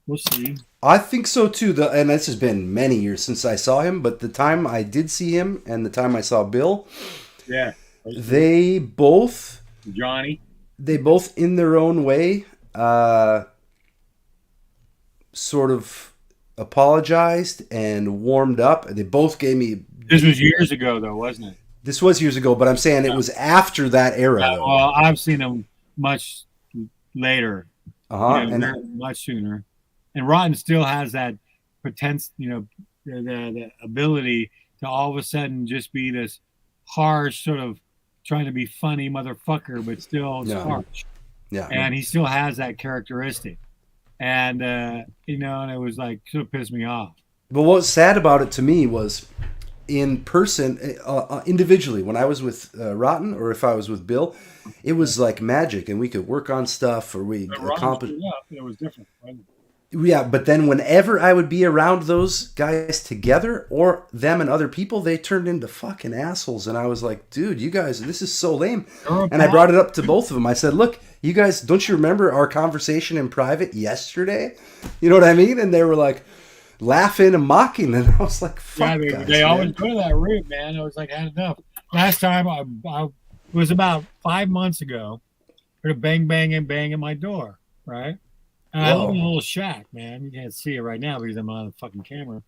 We'll see. I think so too. And this has been many years since I saw him, but the time I did see him and the time I saw Bill, they both in their own way sort of apologized and warmed up. They both gave me. This was years ago, though, wasn't it? This was years ago, but I'm saying it was after that era. Well, I've seen them much later. And much sooner. And Rotten still has that potential, the ability to all of a sudden just be this harsh, sort of trying to be funny motherfucker, but still harsh. Yeah. And he still has that characteristic. And, and it was like, sort of pissed me off. But what was sad about it to me was in person, individually, when I was with Rotten or if I was with Bill, it was like magic and we could work on stuff or we accomplished. It was different. Right? Yeah, but then whenever I would be around those guys together or them and other people, they turned into fucking assholes. And I was like, dude, you guys, this is so lame. And I brought it up to both of them. I said, look, you guys, don't you remember our conversation in private yesterday? You know what I mean? And they were like laughing and mocking. And I was like, fuck guys, they always go to that route, man. I was like, I had enough. Last time, it was about 5 months ago. I heard a bang, bang, and bang at my door, right? And I live in a little shack, man. You can't see it right now because I'm on the fucking camera.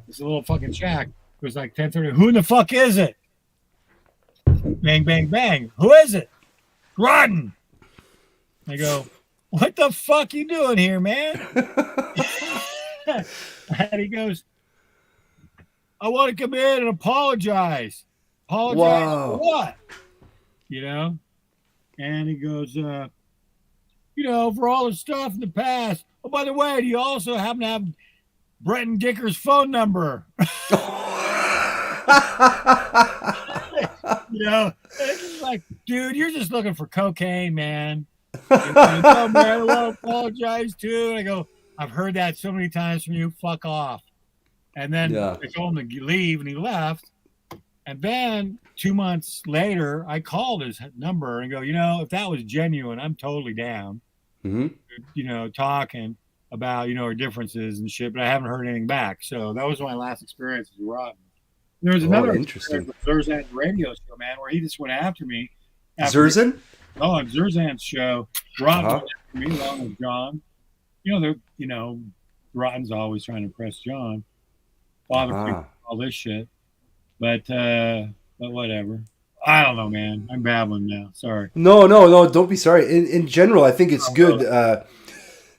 It's a little fucking shack. It was like 10:30. Who in the fuck is it? Bang, bang, bang. Who is it? Rotten. I go, what the fuck you doing here, man? And he goes, I want to come in and apologize. Apologize for what? And he goes, for all the stuff in the past. Oh, by the way, do you also happen to have Bretton Dicker's phone number? It's like, dude, you're just looking for cocaine, man. Man, I want to apologize too. And I go, I've heard that so many times from you. Fuck off. And then I told him to leave, and he left. And then 2 months later, I called his number and go, if that was genuine, I'm totally down. Mm-hmm. Talking about, our differences and shit, but I haven't heard anything back. So that was my last experience with Rotten. There was another interesting with Zerzan's radio show, man, where he just went after me. Zerzan? Oh, on Zerzan's show, Rotten went after me along with John. Rotten's always trying to impress John. All this shit. But whatever. I don't know, man. I'm babbling now. Sorry. No. Don't be sorry. In general, I think it's good.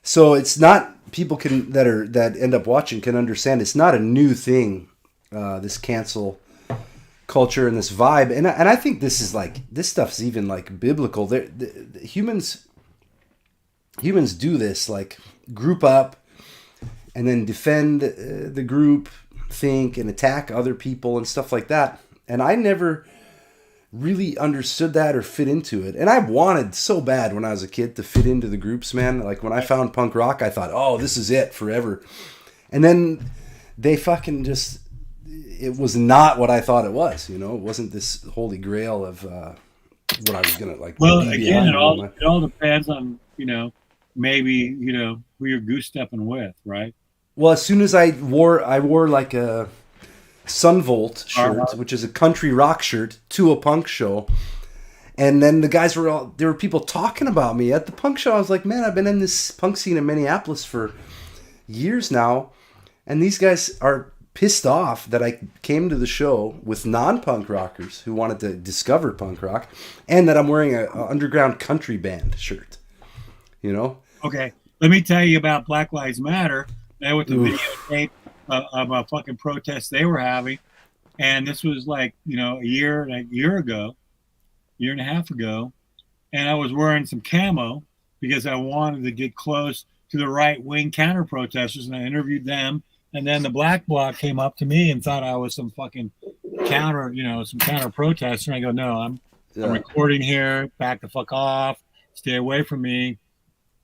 So it's not people that end up watching can understand. It's not a new thing. This cancel culture and this vibe, and I think this stuff's even like biblical. Humans do this, like group up and then defend the group, think, and attack other people and stuff like that. And I never really understood that or fit into it. And I wanted so bad when I was a kid to fit into the groups, man. Like when I found punk rock, I thought, oh, this is it forever. And then they fucking just, it was not what I thought it was, you know? It wasn't this holy grail of what I was going to like. Well, again, it all depends on, you know, maybe, you know, who you're goose stepping with, right? Well, as soon as I wore like a Sunvolt shirt, which is a country rock shirt, to a punk show. And then the guys there were people talking about me at the punk show. I was like, man, I've been in this punk scene in Minneapolis for years now. And these guys are pissed off that I came to the show with non-punk rockers who wanted to discover punk rock, and that I'm wearing a underground country band shirt, you know? Okay. Let me tell you about Black Lives Matter. That was the videotape of a fucking protest they were having, and this was like, you know, a year and a half ago, and I was wearing some camo because I wanted to get close to the right-wing counter protesters, and I interviewed them. And then the black bloc came up to me and thought I was some fucking counter protester. And I go, no, I'm recording here. Back the fuck off. Stay away from me.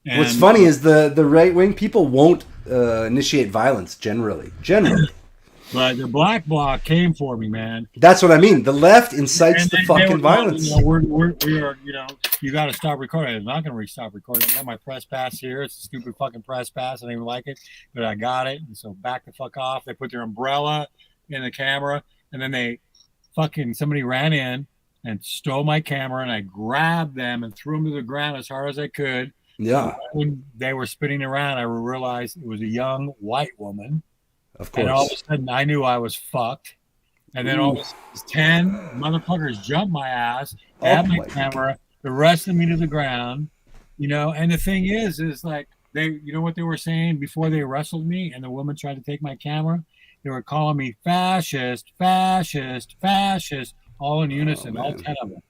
And what's funny is the right-wing people won't initiate violence generally. But the black bloc came for me, man. That's what I mean. The left incites the fucking violence. You know, we are, you know, you got to stop recording. I'm not going to stop recording. I got my press pass here. It's a stupid fucking press pass. I don't even like it, but I got it. And so back the fuck off. They put their umbrella in the camera, and then somebody ran in and stole my camera, and I grabbed them and threw them to the ground as hard as I could. Yeah. When they were spinning around, I realized it was a young white woman. Of course. And all of a sudden, I knew I was fucked. And then all of a sudden, 10 motherfuckers jumped my ass, grabbed my camera, arrested me to the ground, you know. And the thing is like, you know what they were saying before they wrestled me and the woman tried to take my camera? They were calling me fascist, fascist, fascist, all in unison, all 10 of them.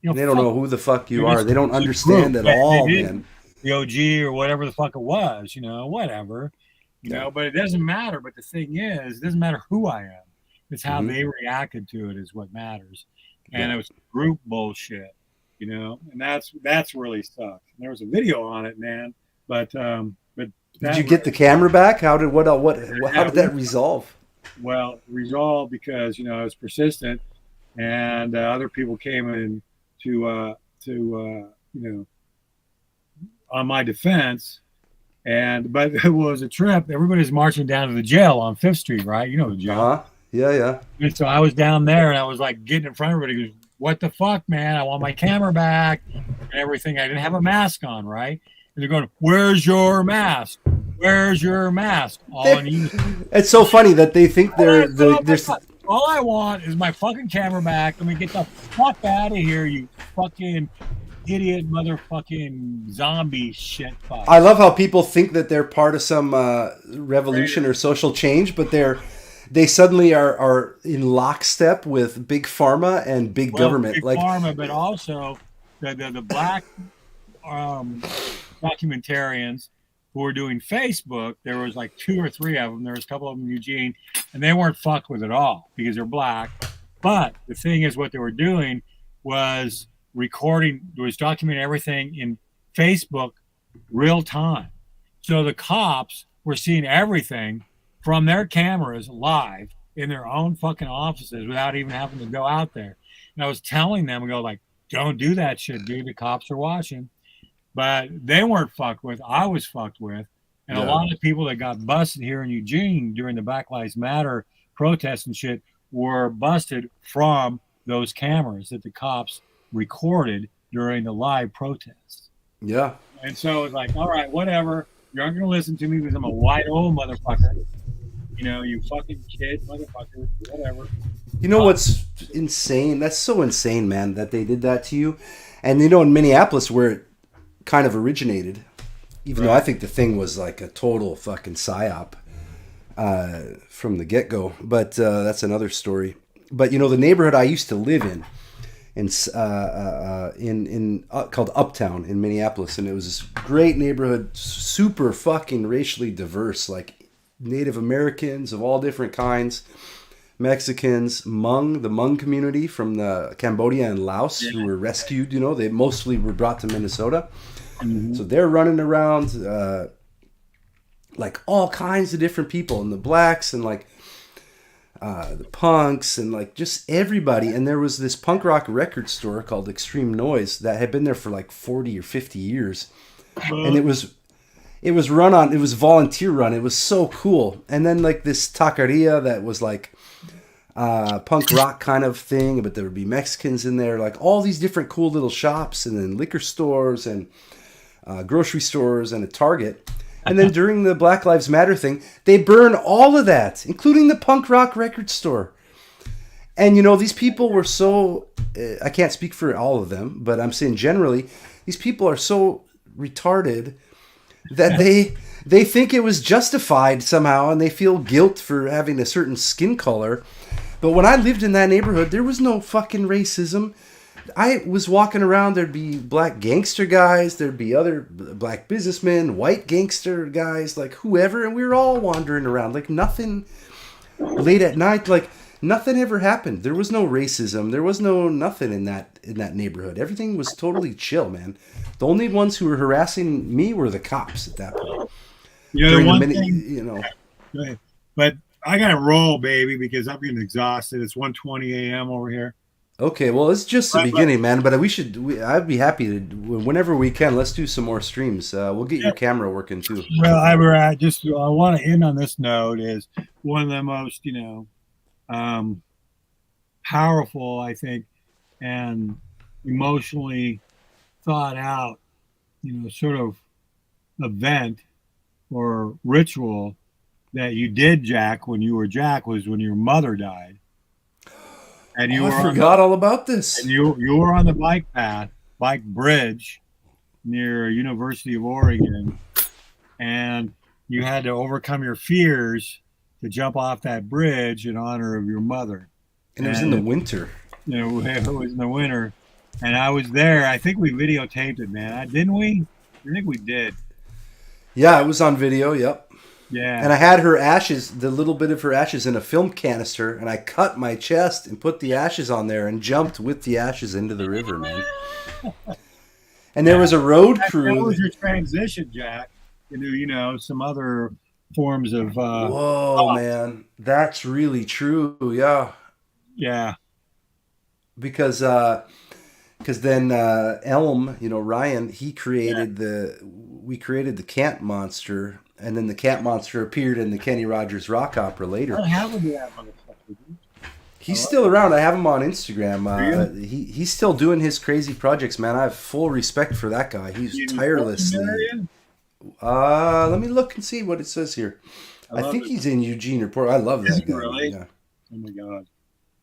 You know, they don't know who the fuck you are. They don't understand at all, man. The OG or whatever the fuck it was, you know, whatever. You know, but it doesn't matter. But the thing is, it doesn't matter who I am. It's how they reacted to it is what matters. And it was group bullshit, you know, and that's really sucked. There was a video on it, man. But did you get the camera back? How did that resolve? Well, resolved because, you know, I was persistent, and other people came in to you know, on my defense. But it was a trip. Everybody's marching down to the jail on 5th Street, right? You know the jail. Uh-huh. Yeah. And so I was down there, and I was like getting in front of everybody. Goes, what the fuck, man? I want my camera back and everything. I didn't have a mask on, right? And they're going, where's your mask? Where's your mask? It's so funny that they think they're all I want is my fucking camera back. Let me get the fuck out of here, you fucking idiot motherfucking zombie shit fuck. I love how people think that they're part of some revolution or social change, but they suddenly are in lockstep with big pharma and big government. Big pharma, but also the black documentarians who were doing Facebook. There was like 2 or 3 of them. There was a couple of them in Eugene, and they weren't fucked with at all because they're black. But the thing is, what they were doing was documenting everything in Facebook real time. So the cops were seeing everything from their cameras live in their own fucking offices without even having to go out there. And I was telling them, don't do that shit, dude. The cops are watching. But they weren't fucked with. I was fucked with. And a lot of people that got busted here in Eugene during the Black Lives Matter protests and shit were busted from those cameras that the cops recorded during the live protests. Yeah. And so it's like, all right, whatever. You aren't going to listen to me because I'm a white old motherfucker. You know, you fucking kid motherfucker, whatever. You know what's insane? That's so insane, man, that they did that to you. And you know, in Minneapolis, where it kind of originated, even though I think the thing was like a total fucking psyop from the get-go. But that's another story. But, you know, the neighborhood I used to live in, called Uptown in Minneapolis, and it was this great neighborhood, super fucking racially diverse, like Native Americans of all different kinds, Mexicans, the Hmong community from the Cambodia and Laos who were rescued. They mostly were brought to Minnesota, so they're running around, like all kinds of different people, and the blacks and like. The punks and like just everybody. And there was this punk rock record store called Extreme Noise that had been there for like 40 or 50 years. And it was volunteer run. It was so cool. And then like this taqueria that was like punk rock kind of thing, but there would be Mexicans in there, like all these different cool little shops, and then liquor stores and grocery stores and a Target. And then during the Black Lives Matter thing, they burn all of that, including the punk rock record store. And, these people were so... I can't speak for all of them, but I'm saying generally, these people are so retarded that they think it was justified somehow, and they feel guilt for having a certain skin color. But when I lived in that neighborhood, there was no fucking racism. I was walking around, there'd be black gangster guys, there'd be other black businessmen, white gangster guys, like whoever, and we were all wandering around, like nothing, late at night, like nothing ever happened. There was no racism, there was no nothing in that neighborhood. Everything was totally chill, man. The only ones who were harassing me were the cops at that point. But I gotta roll, baby, because I'm getting exhausted. It's 1:20 a.m. over here. Okay, well, it's just the beginning, man. But I'd be happy to, whenever we can, let's do some more streams. We'll get your camera working too. Well, I want to end on this note. Is one of the most, powerful, I think, and emotionally thought out, sort of event or ritual that you did, Jack, when you were Jack, was when your mother died. And I forgot all about this. And you were on the bike bridge near University of Oregon, and you had to overcome your fears to jump off that bridge in honor of your mother. And it was in the winter. It was in the winter, and I was there. I think we videotaped it, man. Didn't we? I think we did. Yeah, it was on video. Yep. Yeah. And I had her ashes, the little bit of her ashes, in a film canister, and I cut my chest and put the ashes on there and jumped with the ashes into the river, man. And there was a road crew. That was your transition, Jack, into, some other forms of... Whoa, man. That's really true, yeah. Yeah. Because then Elm, Ryan, he created we created the Camp Monster. And then the Camp Monster appeared in the Kenny Rogers rock opera later. What happened to that motherfucker? He's still around. I have him on Instagram. He's still doing his crazy projects, man. I have full respect for that guy. He's tireless. Let me look and see what it says here. I think he's in Eugene or Port. I love that guy. Really? Yeah. Oh my god.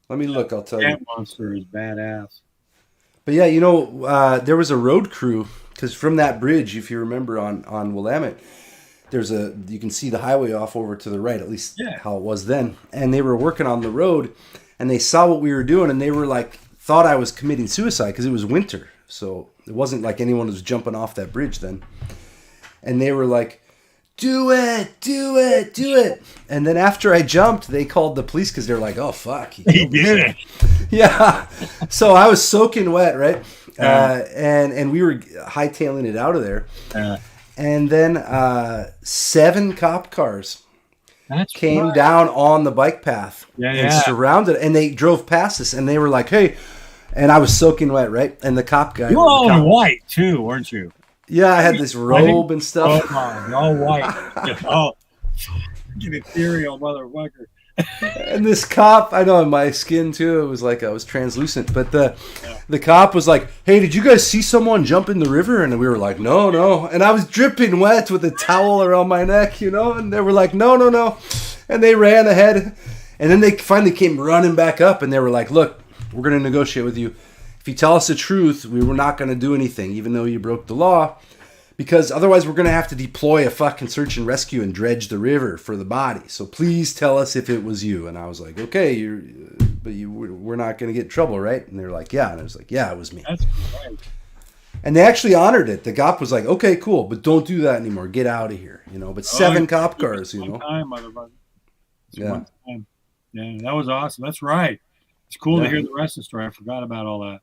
Let me look. I'll tell you. Camp Monster is badass. But yeah, there was a road crew, because from that bridge, if you remember on Willamette, you can see the highway off over to the right, at least how it was then. And they were working on the road, and they saw what we were doing, and they were like, thought I was committing suicide because it was winter. So it wasn't like anyone was jumping off that bridge then. And they were like, do it, do it, do it. And then after I jumped, they called the police because they're like, oh, fuck. He did it. Yeah. So I was soaking wet, right? And we were hightailing it out of there. And then 7 cop cars came down on the bike path and surrounded, and they drove past us, and they were like, hey, and I was soaking wet, right? And the cop guy. You were all in white, too, weren't you? Yeah, I had this robe and stuff. Oh, all white. Oh, fucking ethereal motherfucker. And this cop, I know, in my skin too, it was like I was translucent. But the cop was like, hey, did you guys see someone jump in the river? And we were like, no. And I was dripping wet with a towel around my neck, And they were like, no. And they ran ahead. And then they finally came running back up, and they were like, look, we're going to negotiate with you. If you tell us the truth, we were not going to do anything, even though you broke the law. because otherwise we're going to have to deploy a fucking search and rescue and dredge the river for the body. So please tell us if it was you. And I was like, okay, we're not going to get in trouble, right? And they're like, yeah. And I was like, yeah, it was me. That's great. And they actually honored it. The cop was like, okay, cool, but don't do that anymore. Get out of here, you know. But 7 cop cars, you know. One time, motherfucker. Yeah. One time. Yeah, that was awesome. That's right. It's cool to hear the rest of the story. I forgot about all that.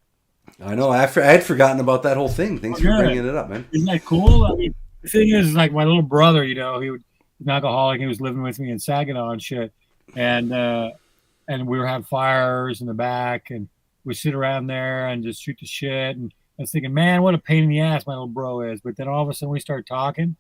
I know. I had forgotten about that whole thing. Thanks for bringing it up, man. Isn't that cool? I mean, the thing is, like my little brother, you know, he was an alcoholic. He was living with me in Saginaw and shit, and we were having fires in the back, and we sit around there and just shoot the shit. And I was thinking, man, what a pain in the ass my little bro is. But then all of a sudden we start talking.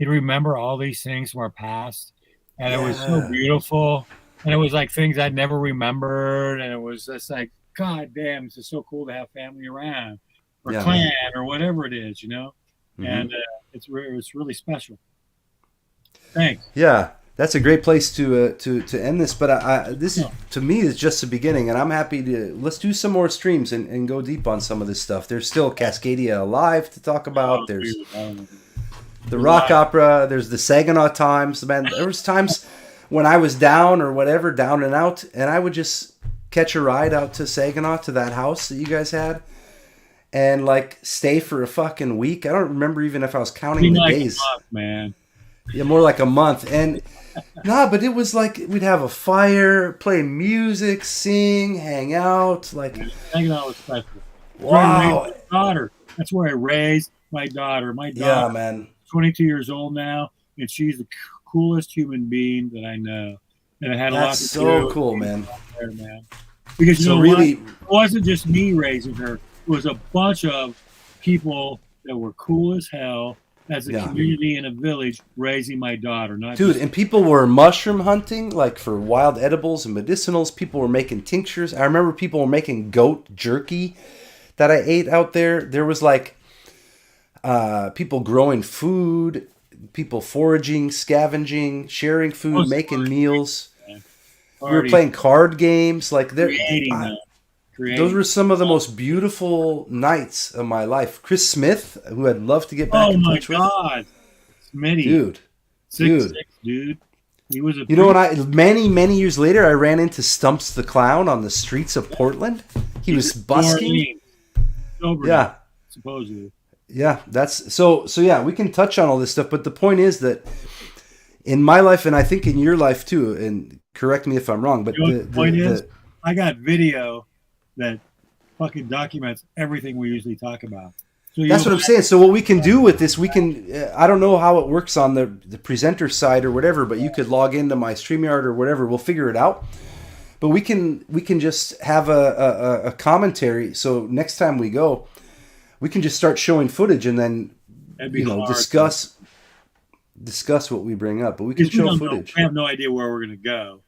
He'd remember all these things from our past, and it was so beautiful. And it was like things I'd never remembered, and it was just like, God damn, it's just so cool to have family around, or clan, or whatever it is, you know. Mm-hmm. And it's really special. Thanks. Yeah, that's a great place to end this. But this is, to me, is just the beginning, and I'm happy to let's do some more streams and go deep on some of this stuff. There's still Cascadia Alive to talk about. There's the rock opera. There's the Saginaw times. Man, there was times when I was down or whatever, down and out, and I would just catch a ride out to Saginaw to that house that you guys had and like stay for a fucking week. I don't remember even if I was counting the days. A month, man. Yeah, more like a month. And but it was like we'd have a fire, play music, sing, hang out. Like Saginaw was special. Wow. My daughter. That's where I raised my daughter. My daughter. Yeah, man. 22 years old now, and she's the coolest human being that I know. And it had a lot to do. That's so cool, man. There, man. Because you know really, what? It wasn't just me raising her. It was a bunch of people that were cool as hell as a community in a village raising my daughter. And people were mushroom hunting, like for wild edibles and medicinals. People were making tinctures. I remember people were making goat jerky that I ate out there. There was like people growing food, people foraging, scavenging, sharing food, making meals. We were playing card games. Like those were some of the most beautiful nights of my life. Chris Smith, who I'd love to get back in touch with. Oh my God, Smitty, dude. Dude. He was a. You know what? Many years later, I ran into Stumps the Clown on the streets of Portland. He was busking. Yeah, supposedly. Yeah, that's so. Yeah, we can touch on all this stuff, but the point is that in my life, and I think in your life too, and correct me if I'm wrong, but the point is, I got video that fucking documents everything we usually talk about. So that's what I'm saying. So what we can do with this, we can, I don't know how it works on the presenter side or whatever, but you could log into my StreamYard or whatever. We'll figure it out. But we can just have a commentary. So next time we go, we can just start showing footage and then discuss what we bring up. But we can show footage. We have no idea where we're going to go.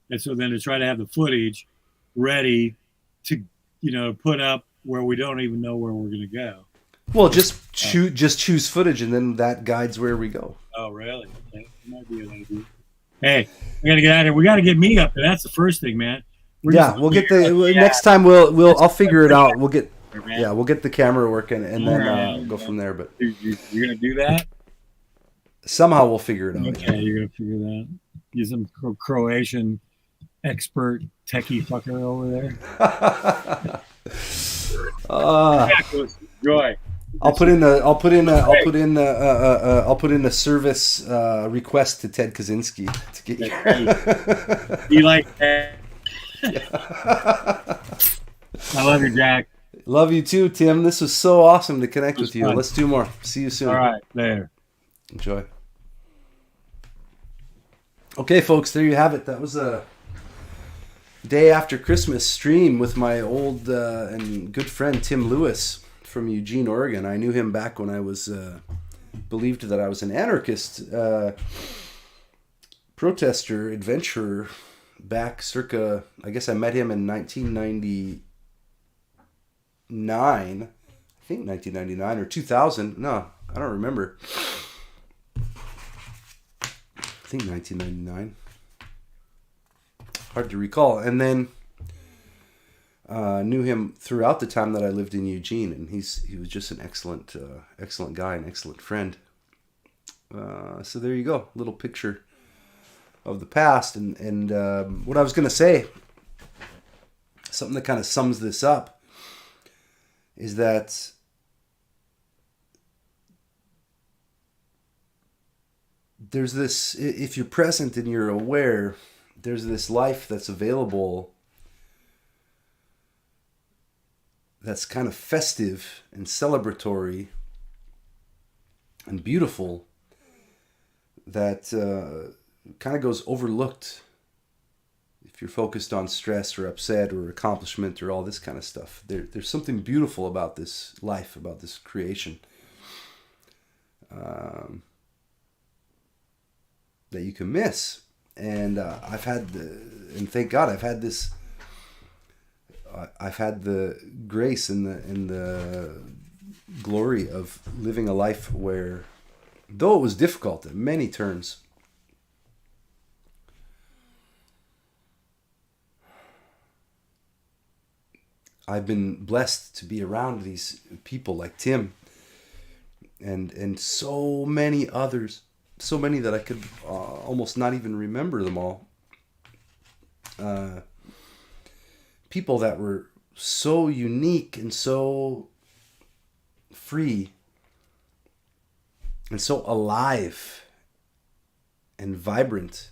And so then to try to have the footage ready to, put up where we don't even know where we're going to go. Well, just choose footage, and then that guides where we go. Oh, really? Okay. That might be an idea. Hey, we got to get out of here. We got to get me up there. That's the first thing, man. We'll get next time. I'll figure it out. We'll get the camera working, and then go from there. But you're gonna do that. Somehow we'll figure it out. Okay, you're gonna figure that. Get some Croatian expert techie fucker over there. Joy. I'll put in a service request to Ted Kaczynski to get you. You like that? I love you, Jack. Love you too, Tim. This was so awesome to connect with you. Fun. Let's do more. See you soon. All right, there. Enjoy. Okay, folks, there you have it. That was a day after Christmas stream with my old and good friend Tim Lewis from Eugene, Oregon. I knew him back when I was believed that I was an anarchist protester, adventurer back circa, I guess I met him in 1999. I think 1999 or 2000. No, I don't remember. I think 1999. Hard to recall. And then Knew him throughout the time that I lived in Eugene, and he was just an excellent guy, an excellent friend. So there you go, little picture of the past, and what I was going to say, something that kind of sums this up, is that there's this, if you're present and you're aware, there's this life that's available that's kind of festive and celebratory and beautiful, that kind of goes overlooked if you're focused on stress or upset or accomplishment or all this kind of stuff. There's something beautiful about this life, about this creation, that you can miss. And and thank God I've had this. I've had the grace and the glory of living a life where, though it was difficult at many turns, I've been blessed to be around these people like Tim and so many others, so many that I could almost not even remember them all. People that were so unique and so free and so alive and vibrant.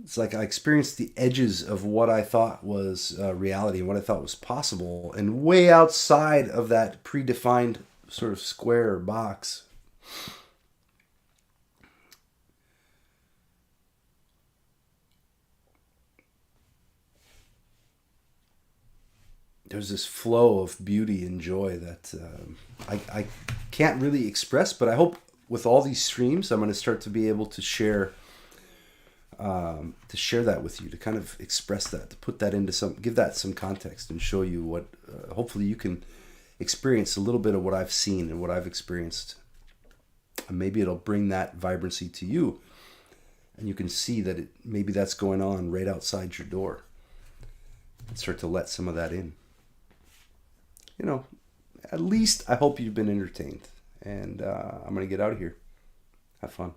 It's like I experienced the edges of what I thought was reality and what I thought was possible, and way outside of that predefined sort of square or box. There's this flow of beauty and joy that I can't really express, but I hope with all these streams I'm going to start to be able to share that with you, to kind of express that, to put that into give that some context and show you what, hopefully you can experience a little bit of what I've seen and what I've experienced. And maybe it'll bring that vibrancy to you, and you can see that maybe that's going on right outside your door, and start to let some of that in. You know, at least I hope you've been entertained, and I'm going to get out of here. Have fun.